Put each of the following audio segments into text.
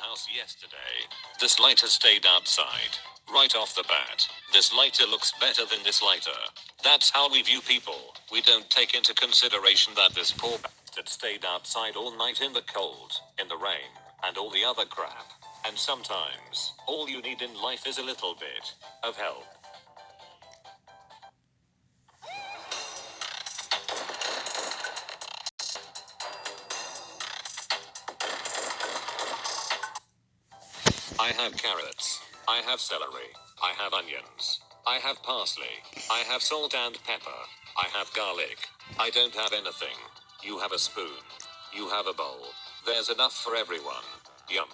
house yesterday. This lighter stayed outside. Right off the bat, this lighter looks better than this lighter. That's how we view people. We don't take into consideration that this poor bastard stayed outside all night in the cold, in the rain, and all the other crap. And sometimes, all you need in life is a little bit of help. I have carrots. I have celery. I have onions. I have parsley. I have salt and pepper. I have garlic. I don't have anything. You have a spoon. You have a bowl. There's enough for everyone. Yum.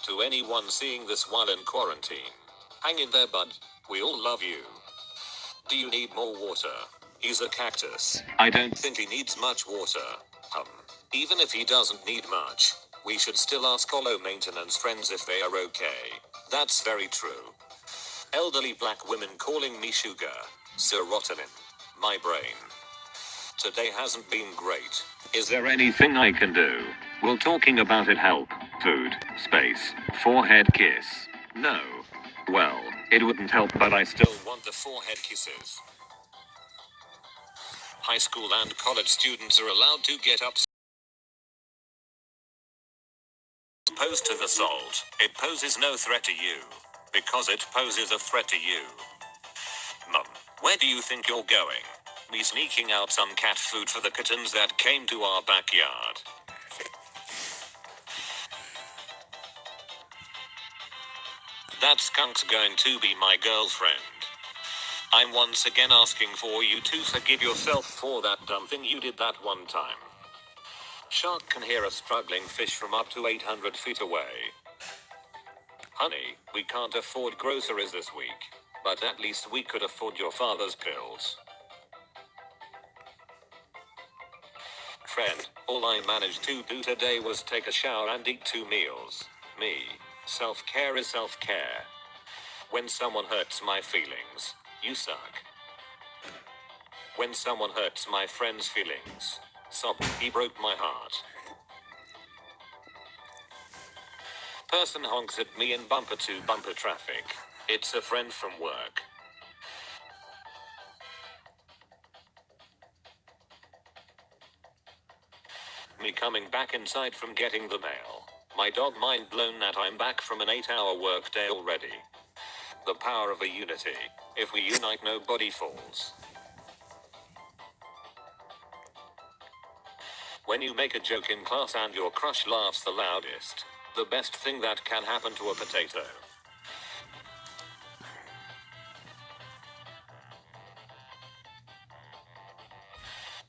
To anyone seeing this while in quarantine, hang in there, bud. We all love you. Do you need more water? He's a cactus. I don't think he needs much water. Even if he doesn't need much, we should still ask all our maintenance friends if they are okay. That's very true. Elderly black women calling me sugar. Serotonin. My brain. Today hasn't been great. Is there anything I can do? Will talking about it help? Food, space, forehead kiss. No. Well, it wouldn't help, but I still want the forehead kisses. High school and college students are allowed to get up. Opposed to the salt, it poses no threat to you. Because it poses a threat to you. Mum, where do you think you're going? Me sneaking out some cat food for the kittens that came to our backyard. That skunk's going to be my girlfriend. I'm once again asking for you to forgive yourself for that dumb thing you did that one time. Shark can hear a struggling fish from up to 800 feet away. Honey, we can't afford groceries this week, but at least we could afford your father's pills. Friend, all I managed to do today was take a shower and eat 2 meals. Me. Self-care is self-care. When someone hurts my feelings, you suck. When someone hurts my friend's feelings, sob, he broke my heart. Person honks at me in bumper-to-bumper traffic. It's a friend from work. Me coming back inside from getting the mail. My dog mind blown that I'm back from an 8-hour workday already. The power of a unity. If we unite, nobody falls. When you make a joke in class and your crush laughs the loudest, the best thing that can happen to a potato.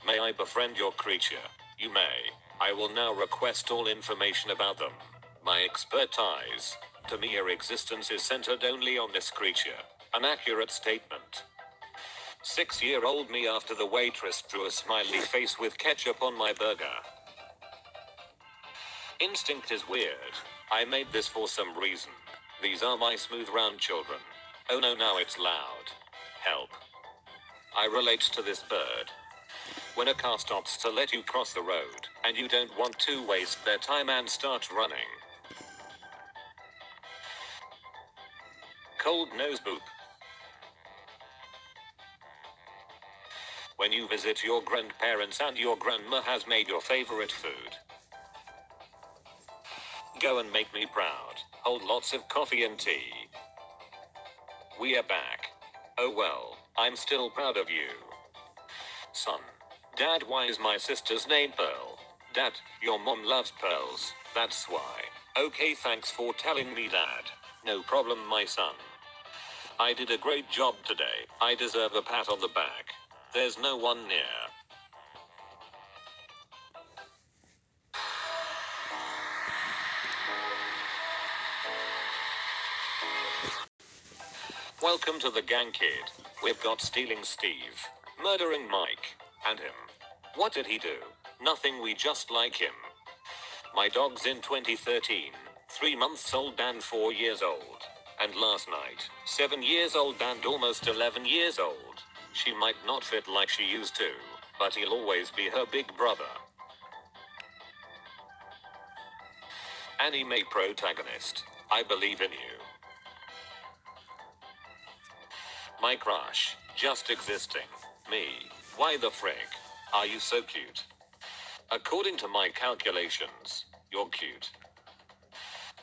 May I befriend your creature? You may. I will now request all information about them. My expertise. To me, your existence is centered only on this creature. An accurate statement. 6-year-old me after the waitress drew a smiley face with ketchup on my burger. Instinct is weird. I made this for some reason. These are my smooth round children. Oh no, now it's loud. Help. I relate to this bird. When a car stops to let you cross the road, and you don't want to waste their time and start running. Cold nose boop. When you visit your grandparents and your grandma has made your favorite food. Go and make me proud. Hold lots of coffee and tea. We are back. Oh well, I'm still proud of you. Son. Dad, why is my sister's name Pearl? Dad, your mom loves pearls, that's why. Okay, thanks for telling me, Dad. No problem, my son. I did a great job today. I deserve a pat on the back. There's no one near. Welcome to the gang, kid. We've got stealing Steve, murdering Mike, and him. What did he do? Nothing, we just like him. My dog's in 2013, 3 months old and 4 years old. And last night, 7 years old and almost 11 years old. She might not fit like she used to, but he'll always be her big brother. Anime protagonist. I believe in you. My crush. Just existing. Me. Why the frick? Are you so cute? According to my calculations, you're cute.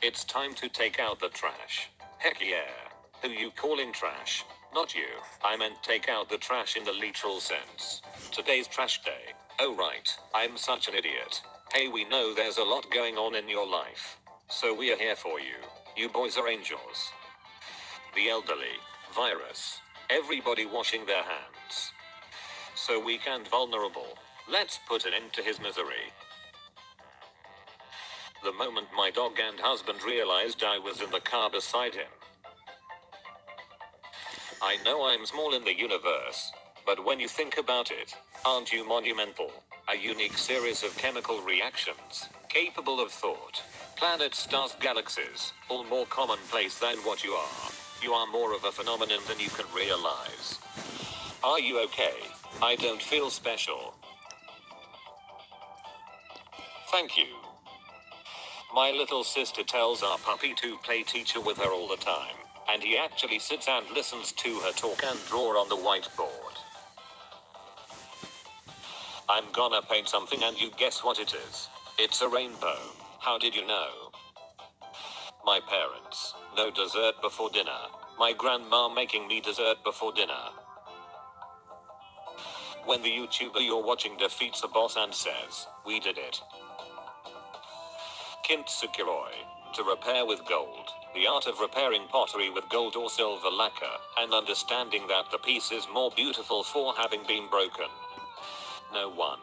It's time to take out the trash. Heck yeah. Who you calling trash? Not you. I meant take out the trash in the literal sense. Today's trash day. Oh right, I'm such an idiot. Hey, we know there's a lot going on in your life. So we are here for you. You boys are angels. The elderly. Virus. Everybody washing their hands. So weak and vulnerable. Let's put an end to his misery. The moment my dog and husband realized I was in the car beside him. I know I'm small in the universe, but when you think about it, aren't you monumental? A unique series of chemical reactions, capable of thought. Planets, stars, galaxies, all more commonplace than what you are. You are more of a phenomenon than you can realize. Are you okay? I don't feel special. Thank you. My little sister tells our puppy to play teacher with her all the time, and he actually sits and listens to her talk and draw on the whiteboard. I'm gonna paint something and you guess what it is. It's a rainbow. How did you know? My parents. No dessert before dinner. My grandma making me dessert before dinner. When the YouTuber you're watching defeats a boss and says, "We did it." Kintsukuroi. To repair with gold. The art of repairing pottery with gold or silver lacquer, and understanding that the piece is more beautiful for having been broken. No one.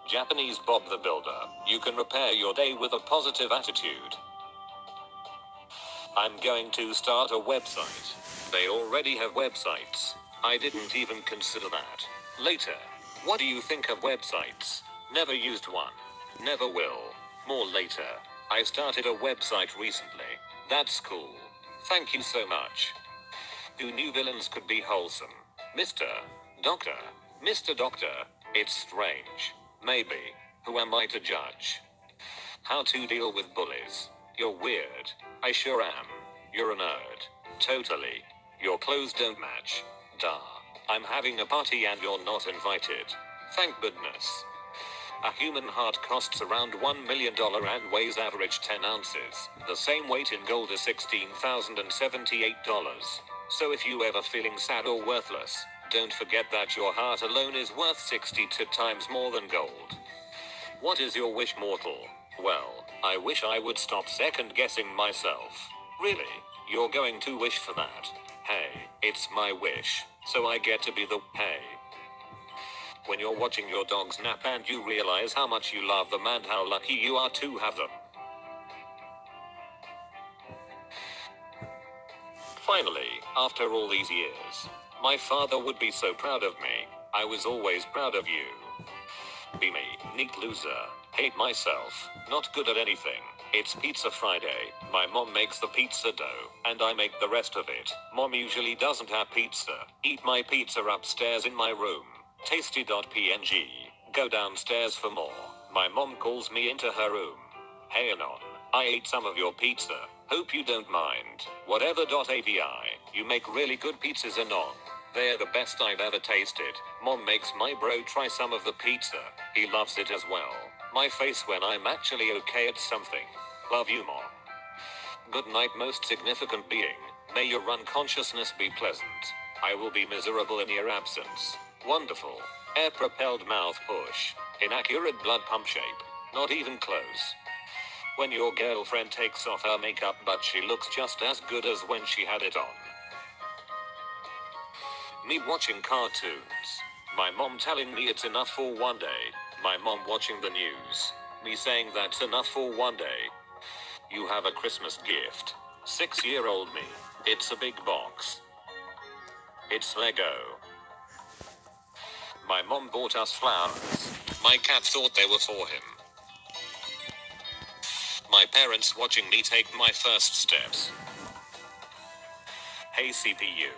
Japanese Bob the Builder. You can repair your day with a positive attitude. I'm going to start a website. They already have websites. I didn't even consider that. Later. What do you think of websites? Never used one. Never will. More later. I started a website recently. That's cool. Thank you so much. Who knew villains could be wholesome? Mr. Doctor. Mr. Doctor. It's strange. Maybe. Who am I to judge? How to deal with bullies. You're weird. I sure am. You're a nerd. Totally. Your clothes don't match. Duh. I'm having a party and you're not invited. Thank goodness. A human heart costs around $1 million and weighs average 10 ounces. The same weight in gold is $16,078. So if you ever feeling sad or worthless, don't forget that your heart alone is worth 62 times more than gold. What is your wish, mortal? Well, I wish I would stop second guessing myself. Really? You're going to wish for that? Hey, it's my wish, so I get to be the hey. When you're watching your dogs nap and you realize how much you love them and how lucky you are to have them. Finally, after all these years, my father would be so proud of me. I was always proud of you. Be me, neat loser, hate myself, not good at anything. It's Pizza Friday. My mom makes the pizza dough, and I make the rest of it. Mom usually doesn't have pizza. Eat my pizza upstairs in my room. Tasty.png. Go downstairs for more. My mom calls me into her room. Hey Anon, I ate some of your pizza. Hope you don't mind. Whatever.avi. You make really good pizzas, Anon. They're the best I've ever tasted. Mom makes my bro try some of the pizza. He loves it as well. My face when I'm actually okay at something. Love you, Mom. Good night, most significant being. May your unconsciousness be pleasant. I will be miserable in your absence. Wonderful. Air-propelled mouth push. Inaccurate blood pump shape. Not even close. When your girlfriend takes off her makeup but she looks just as good as when she had it on. Me watching cartoons. My mom telling me it's enough for one day. My mom watching the news. Me saying that's enough for one day. You have a Christmas gift. 6-year-old me. It's a big box. It's Lego. My mom bought us flowers. My cat thought they were for him. My parents watching me take my first steps. Hey CPU,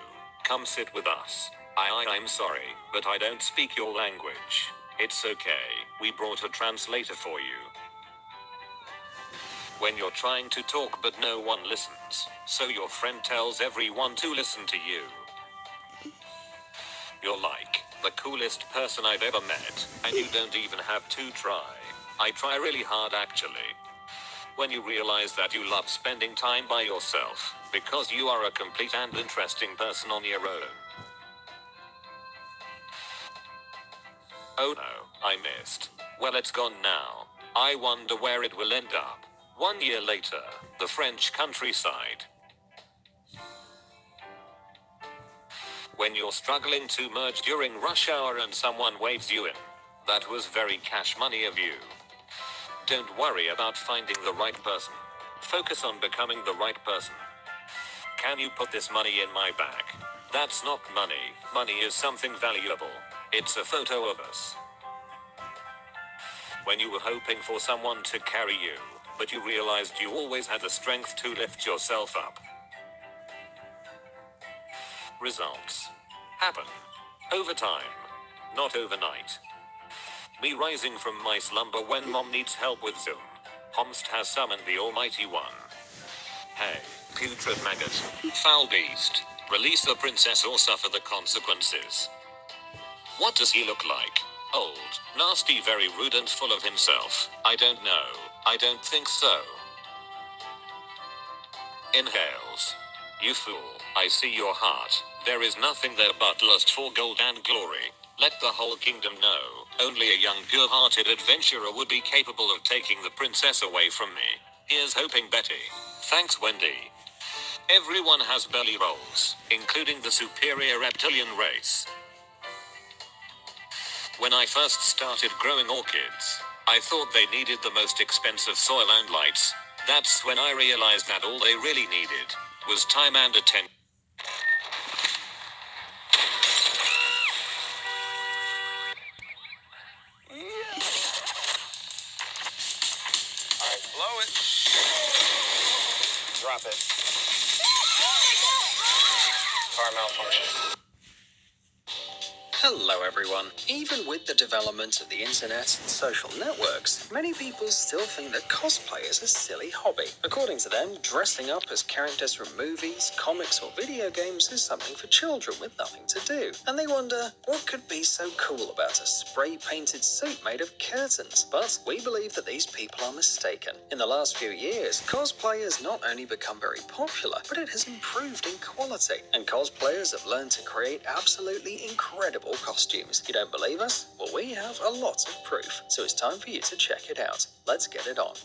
come sit with us. I'm sorry, but I don't speak your language. It's okay, we brought a translator for you. When you're trying to talk but no one listens, so your friend tells everyone to listen to you. You're like the coolest person I've ever met, and you don't even have to try. I try really hard actually. When you realize that you love spending time by yourself, because you are a complete and interesting person on your own. Oh no, I missed. Well, it's gone now. I wonder where it will end up. 1 year later, the French countryside. When you're struggling to merge during rush hour and someone waves you in. That was very cash money of you. Don't worry about finding the right person. Focus on becoming the right person. Can you put this money in my bag? That's not money. Money is something valuable. It's a photo of us. When you were hoping for someone to carry you, but you realized you always had the strength to lift yourself up. Results happen over time, not overnight. Me rising from my slumber when mom needs help with Zoom. Homst has summoned the Almighty One. Hey, putrid maggot, foul beast, release the princess or suffer the consequences. What does he look like? Old, nasty, very rude and full of himself. I don't know. I don't think so. Inhales. You fool, I see your heart. There is nothing there but lust for gold and glory. Let the whole kingdom know. Only a young, pure-hearted adventurer would be capable of taking the princess away from me. Here's hoping Betty. Thanks, Wendy. Everyone has belly rolls, including the superior reptilian race. When I first started growing orchids, I thought they needed the most expensive soil and lights. That's when I realized that all they really needed was time and attention. Alright, blow it. Drop it. Car malfunction. Hello everyone. Even with the development of the internet and social networks, many people still think that cosplay is a silly hobby. According to them, dressing up as characters from movies, comics or video games is something for children with nothing to do. And they wonder, what could be so cool about a spray-painted suit made of curtains? But we believe that these people are mistaken. In the last few years, cosplay has not only become very popular, but it has improved in quality. And cosplayers have learned to create absolutely incredible costumes. You don't believe us? Well, we have a lot of proof, so it's time for you to check it out. Let's get it on.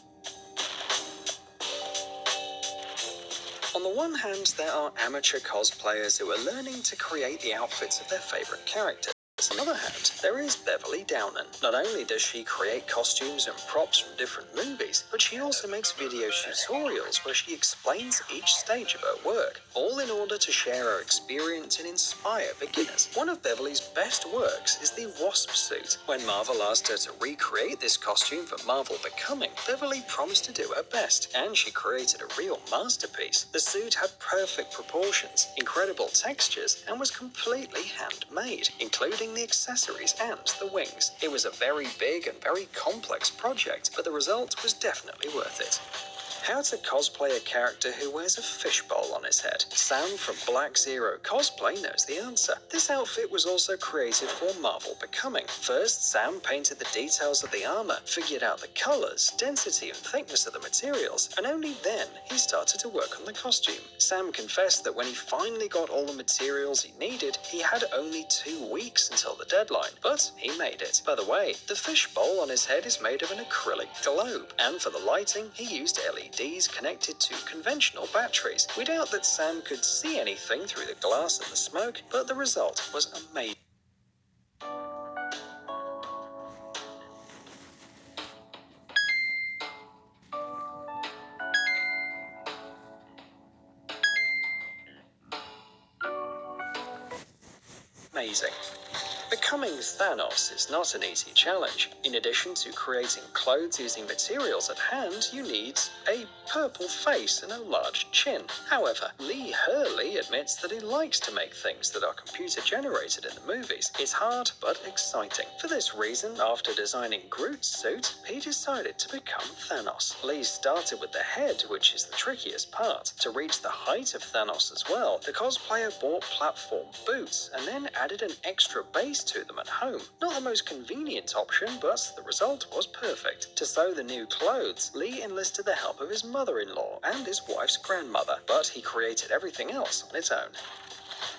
On the one hand, there are amateur cosplayers who are learning to create the outfits of their favorite characters. On the other hand, there is Beverly Downen. Not only does she create costumes and props from different movies, but she also makes video tutorials where she explains each stage of her work, all in order to share her experience and inspire beginners. One of Beverly's best works is the Wasp suit. When Marvel asked her to recreate this costume for Marvel Becoming, Beverly promised to do her best, and she created a real masterpiece. The suit had perfect proportions, incredible textures, and was completely handmade, including the accessories and the wings. It was a very big and very complex project, but the result was definitely worth it. How to cosplay a character who wears a fishbowl on his head? Sam from Black Zero Cosplay knows the answer. This outfit was also created for Marvel Becoming. First, Sam painted the details of the armor, figured out the colors, density and thickness of the materials, and only then he started to work on the costume. Sam confessed that when he finally got all the materials he needed, he had only 2 weeks until the deadline, but he made it. By the way, the fishbowl on his head is made of an acrylic globe, and for the lighting, he used LEDs connected to conventional batteries. We doubt that Sam could see anything through the glass and the smoke, but the result was amazing. Becoming Thanos is not an easy challenge. In addition to creating clothes using materials at hand, you need a purple face and a large chin. However, Lee Hurley admits that he likes to make things that are computer generated in the movies. It's hard but exciting. For this reason, after designing Groot's suit, he decided to become Thanos. Lee started with the head, which is the trickiest part. To reach the height of Thanos as well, the cosplayer bought platform boots and then added an extra base to them at home. Not the most convenient option, but the result was perfect. To sew the new clothes, Lee enlisted the help of his mother-in-law and his wife's grandmother, but he created everything else on his own.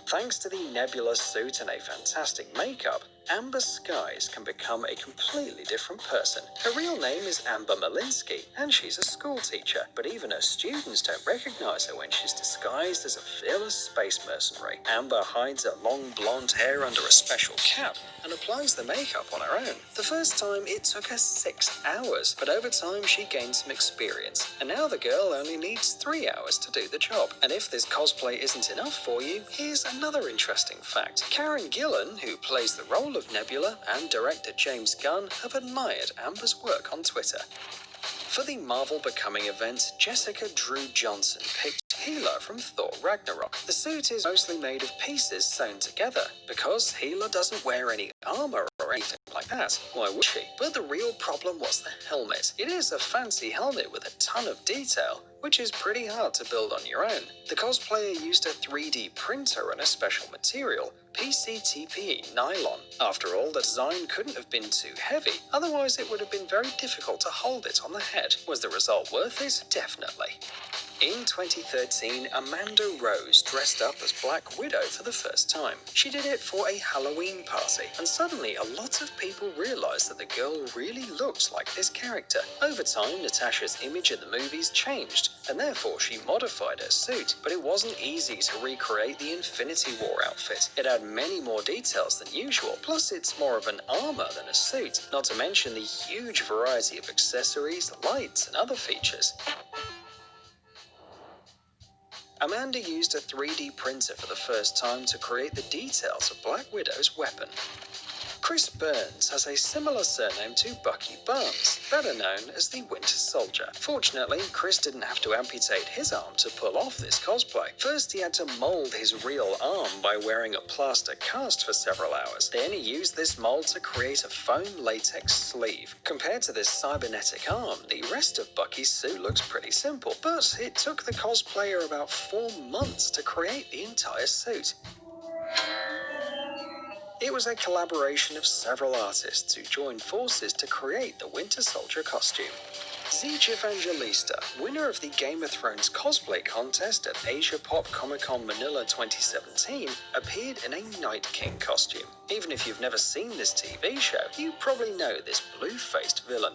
Thanks to the Nebula suit and a fantastic makeup, Amber Skies can become a completely different person. Her real name is Amber Malinsky, and she's a school teacher, but even her students don't recognize her when she's disguised as a fearless space mercenary. Amber hides her long blonde hair under a special cap and applies the makeup on her own. The first time it took her 6 hours, but over time she gained some experience, and now the girl only needs 3 hours to do the job. And if this cosplay isn't enough for you, here's another interesting fact. Karen Gillan, who plays the role of Nebula, and director James Gunn have admired Amber's work on Twitter. For the Marvel Becoming event, Jessica Drew Johnson picked Hela from Thor Ragnarok. The suit is mostly made of pieces sewn together, because Hela doesn't wear any armor or anything like that. Why would she? But the real problem was the helmet. It is a fancy helmet with a ton of detail, which is pretty hard to build on your own. The cosplayer used a 3D printer and a special material, PCTPE nylon. After all, the design couldn't have been too heavy, otherwise it would have been very difficult to hold it on the head. Was the result worth it? Definitely. In 2013, Amanda Rose dressed up as Black Widow for the first time. She did it for a Halloween party, and suddenly a lot of people realized that the girl really looked like this character. Over time, Natasha's image in the movies changed, and therefore she modified her suit, but it wasn't easy to recreate the Infinity War outfit. It had many more details than usual, plus it's more of an armor than a suit, not to mention the huge variety of accessories, lights, and other features. Amanda used a 3D printer for the first time to create the details of Black Widow's weapon. Chris Burns has a similar surname to Bucky Barnes, better known as the Winter Soldier. Fortunately, Chris didn't have to amputate his arm to pull off this cosplay. First, he had to mold his real arm by wearing a plaster cast for several hours. Then he used this mold to create a foam latex sleeve. Compared to this cybernetic arm, the rest of Bucky's suit looks pretty simple, but it took the cosplayer about 4 months to create the entire suit. It was a collaboration of several artists who joined forces to create the Winter Soldier costume. Zeej Evangelista, winner of the Game of Thrones cosplay contest at Asia Pop Comic Con Manila 2017, appeared in a Night King costume. Even if you've never seen this TV show, you probably know this blue-faced villain.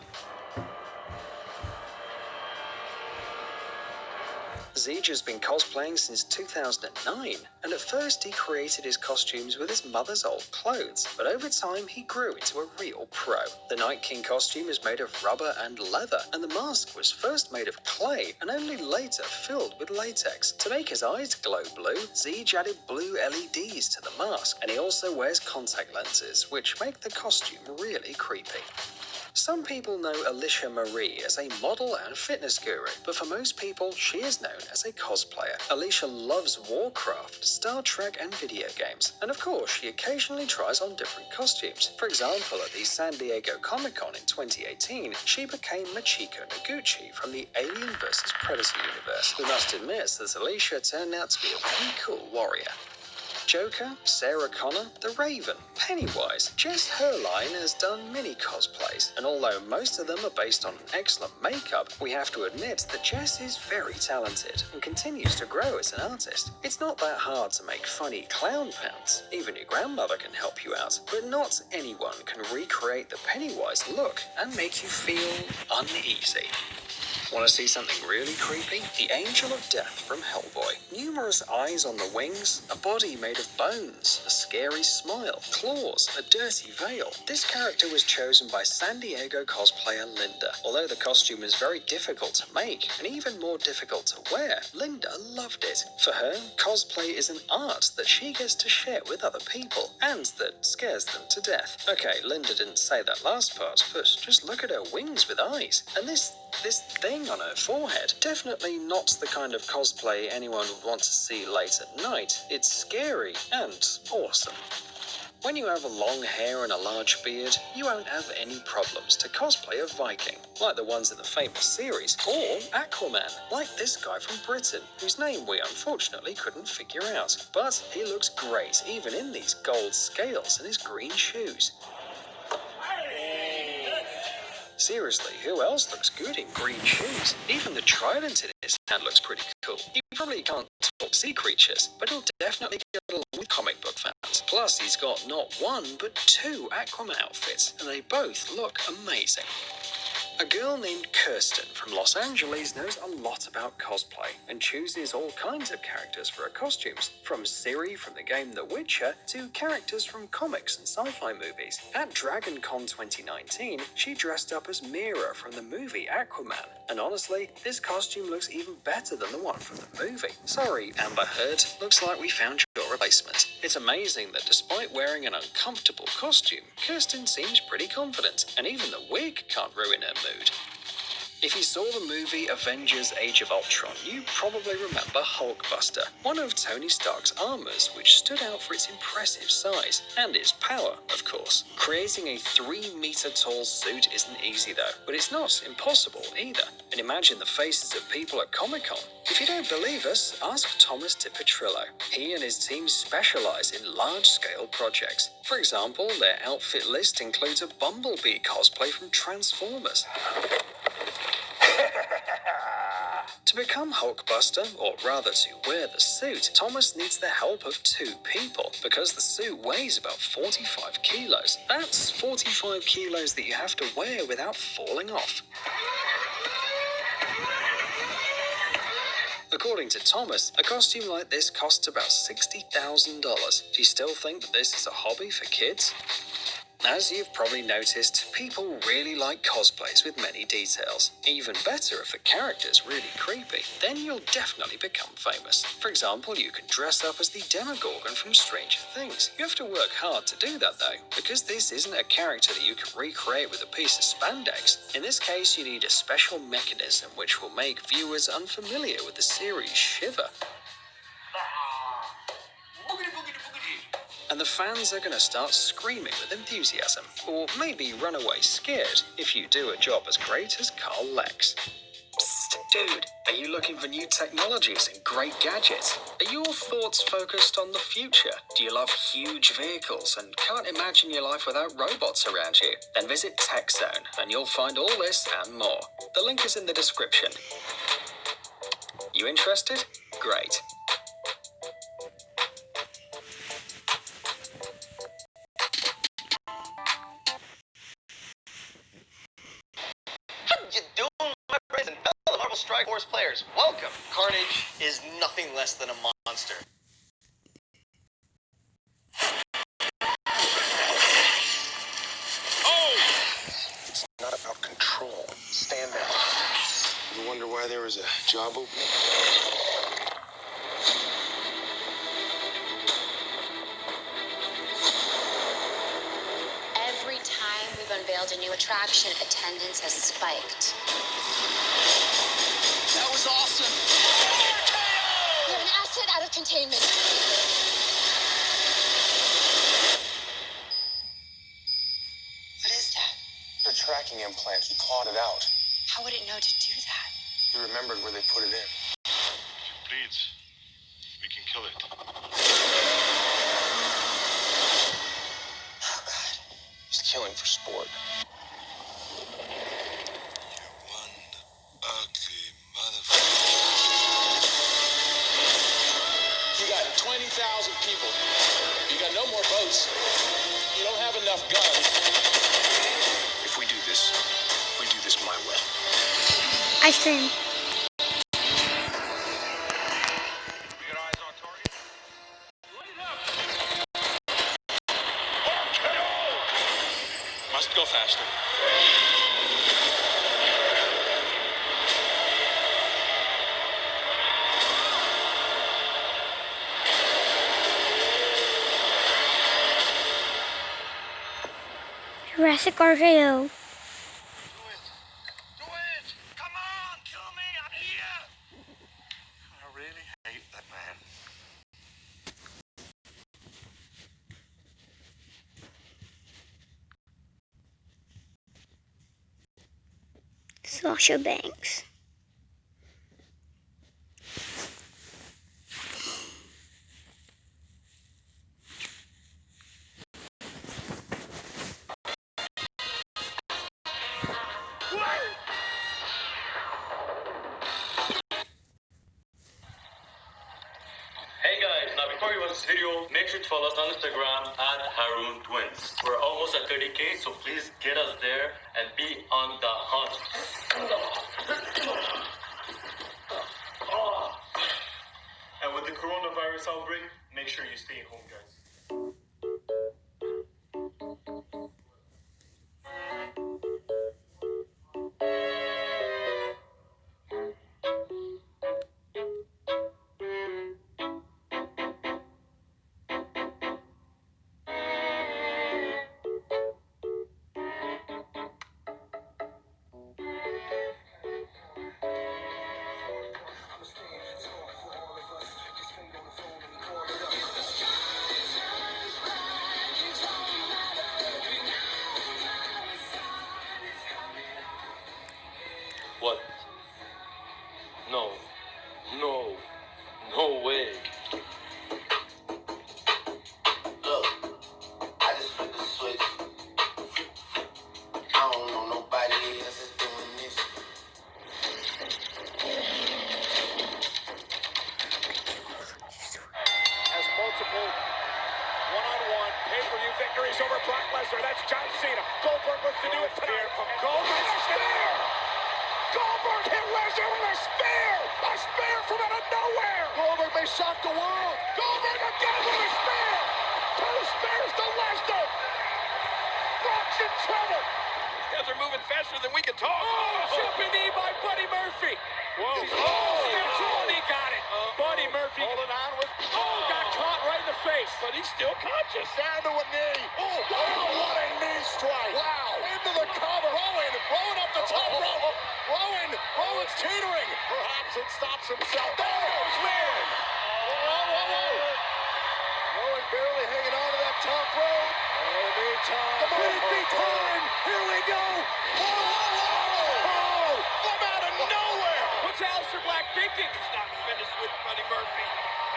Zeej has been cosplaying since 2009, and at first he created his costumes with his mother's old clothes, but over time he grew into a real pro. The Night King costume is made of rubber and leather, and the mask was first made of clay and only later filled with latex. To make his eyes glow blue, Zeej added blue LEDs to the mask, and he also wears contact lenses, which make the costume really creepy. Some people know Alicia Marie as a model and fitness guru, but for most people, she is known as a cosplayer. Alicia loves Warcraft, Star Trek, and video games, and of course, she occasionally tries on different costumes. For example, at the San Diego Comic-Con in 2018, she became Machiko Noguchi from the Alien vs. Predator universe. We must admit that Alicia turned out to be a very cool warrior. Joker, Sarah Connor, the Raven, Pennywise. Jess Herline has done many cosplays, and although most of them are based on excellent makeup, we have to admit that Jess is very talented and continues to grow as an artist. It's not that hard to make funny clown pants. Even your grandmother can help you out, but not anyone can recreate the Pennywise look and make you feel uneasy. Want to see something really creepy? The Angel of Death from Hellboy. Numerous eyes on the wings, a body made of bones, a scary smile, claws, a dirty veil. This character was chosen by San Diego cosplayer Linda. Although the costume is very difficult to make and even more difficult to wear, Linda loved it. For her, cosplay is an art that she gets to share with other people and that scares them to death. Okay, Linda didn't say that last part, but just look at her wings with eyes. And this thing on her forehead. Definitely not the kind of cosplay anyone would want to see late at night. It's scary and awesome. When you have long hair and a large beard, you won't have any problems to cosplay a Viking, like the ones in the famous series, or Aquaman, like this guy from Britain, whose name we unfortunately couldn't figure out. But he looks great even in these gold scales and his green shoes. Seriously, who else looks good in green shoes? Even the trident in his hand looks pretty cool. He probably can't talk to sea creatures, but he'll definitely get along with comic book fans. Plus, he's got not one, but two Aquaman outfits, and they both look amazing. A girl named Kirsten from Los Angeles knows a lot about cosplay and chooses all kinds of characters for her costumes, from Ciri from the game The Witcher to characters from comics and sci-fi movies. At Dragon Con 2019, she dressed up as Mira from the movie Aquaman, and honestly, this costume looks even better than the one from the movie. Sorry, Amber Heard, looks like we found your replacement. It's amazing that despite wearing an uncomfortable costume, Kirsten seems pretty confident, and even the wig can't ruin her mood. If you saw the movie Avengers Age of Ultron, you probably remember Hulkbuster, one of Tony Stark's armors which stood out for its impressive size, and its power, of course. Creating a 3-meter tall suit isn't easy though, but it's not impossible either. And imagine the faces of people at Comic-Con. If you don't believe us, ask Thomas DiPetrillo. He and his team specialize in large-scale projects. For example, their outfit list includes a Bumblebee cosplay from Transformers. To become Hulkbuster, or rather to wear the suit, Thomas needs the help of 2 people, because the suit weighs about 45 kilos. That's 45 kilos that you have to wear without falling off. According to Thomas, a costume like this costs about $60,000. Do you still think that this is a hobby for kids? As you've probably noticed, people really like cosplays with many details. Even better if the character's really creepy, then you'll definitely become famous. For example, you can dress up as the Demogorgon from Stranger Things. You have to work hard to do that though, because this isn't a character that you can recreate with a piece of spandex. In this case, you need a special mechanism which will make viewers unfamiliar with the series shiver. And the fans are going to start screaming with enthusiasm, or maybe run away scared if you do a job as great as Carl Lex. Psst, dude, are you looking for new technologies and great gadgets? Are your thoughts focused on the future? Do you love huge vehicles and can't imagine your life without robots around you? Then visit TechZone and you'll find all this and more. The link is in the description. You interested? Great. Strike Force players, welcome. Carnage is nothing less than a monster. Oh! It's not about control. Stand down. You wonder why there was a job opening? Every time we've unveiled a new attraction, attendance has spiked. That was awesome! You're an asset out of containment. What is that? Your tracking implant. You clawed it out. How would it know to do that? You remembered where they put it in. If it bleeds, we can kill it. Oh, God. He's killing for sport. Ugly motherfucker. You got 20,000 people. You got no more boats. You don't have enough guns. If we do this my way. Ice cream. We got eyes on target. Light up. Must go faster. Jurassic RKO. Do it. Come on, kill me. I'm here. I really hate that man. Sasha Banks. Hey guys, now before you watch this video, make sure to follow us on Instagram at Haroon Twins. We're almost at 30K, so please get us there and be on the hunt. And with the coronavirus outbreak, make sure you stay home, guys. What? No. No. No way. Look, I just flipped the switch. I don't know nobody else is doing this. Has multiple one-on-one pay-per-view victories over Brock Lesnar. That's John Cena. Goldberg wants to do it tonight. From Goldberg. Spear! Goldberg hit Lesnar with a spear! A spear from out of nowhere! Goldberg may shock the world. Goldberg again with a spear! Two spears to Lesnar! Brock's in trouble! These guys are moving faster than we can talk. Oh, jumping knee by Buddy Murphy. Whoa. Oh, he got it. Buddy Murphy. Holding on with. Oh, got caught right in the face. But he's still conscious. Down to a knee. Oh, wow. What a knee strike. Wow. Into the cover. Rowan up the top rope. Rowan's teetering. Perhaps it stops himself. There goes Rowan. Whoa. Rowan barely hanging on to that top rope. Time. Time. Here we go. Oh, from out of nowhere. What's Aleister Black thinking? It's not finished with Buddy Murphy.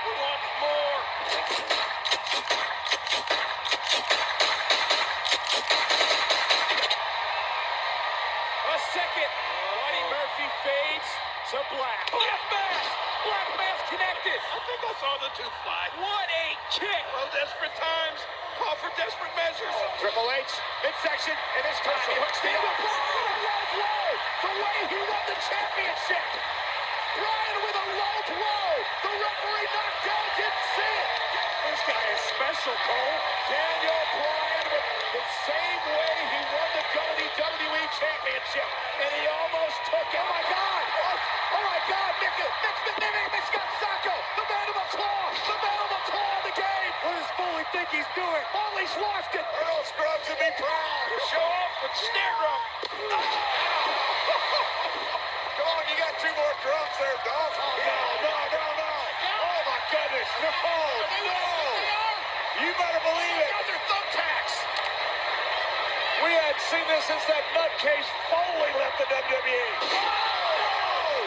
He wants more. A second. Buddy Murphy fades to Black. Black mask connected. I think I saw the two fly. What a kick. Well, desperate times call for desperate measures. Triple H, midsection, and this time he hooks the arm. The way he won the championship. Bryan with a low blow. The referee knocked down, didn't see it. This guy is special, Cole. Daniel Bryan with the same way he won the WWE Championship. And he almost took it. Oh, my God. Oh, my God. Mick got Sacco. The man of the claw. The man of the claw in the game. What does Foley think he's doing? Foley's lost it. Earl Scruggs would be proud. Show off with snare drum. Come on, you got two more drums there, Dolph. No. Oh, my goodness. No. You better believe it. They're thumbtacks. We hadn't seen this since that nutcase Foley left the WWE.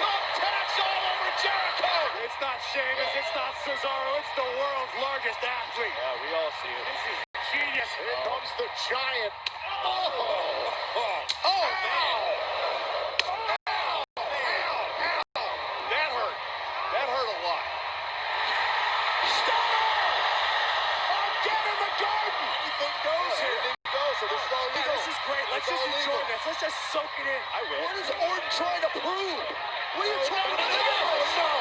Thumbtacks all over Jericho. It's not Sheamus. It's not Cesaro. It's the world's largest athlete. Yeah, we all see it. This is genius. Here comes the giant. Oh, man. That hurt a lot. Stunner! Again in the garden! Anything goes here. So this is great. Let's just enjoy this. Let's just soak it in. I will. What is Orton trying to prove? What are you trying to do? No!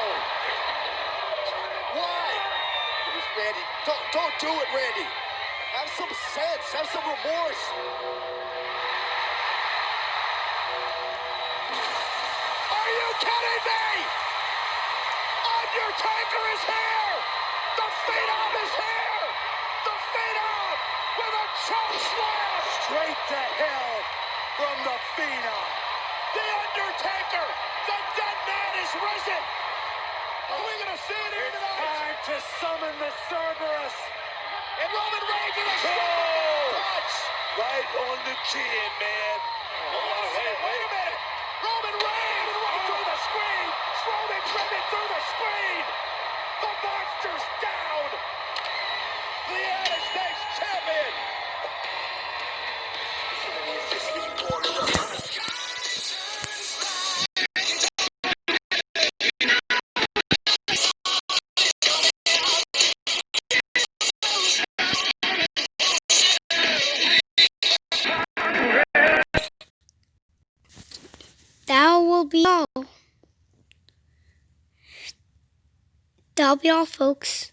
Why? Randy, don't do it, Randy. Have some sense. Have some remorse. Are you kidding me? Undertaker is here! The Phenom is here! The Phenom with a choke slam! Straight to hell from the Phenom. The Undertaker! The dead man is risen! Are we gonna see it here tonight? Time to summon the Cerberus. And Roman Reigns with a touch! Right on the chin, man. Wait a minute! Roman Reigns right through the screen! Strowman driven through the screen! The monster's down! The United States champion! That will be all. That'll be all, folks.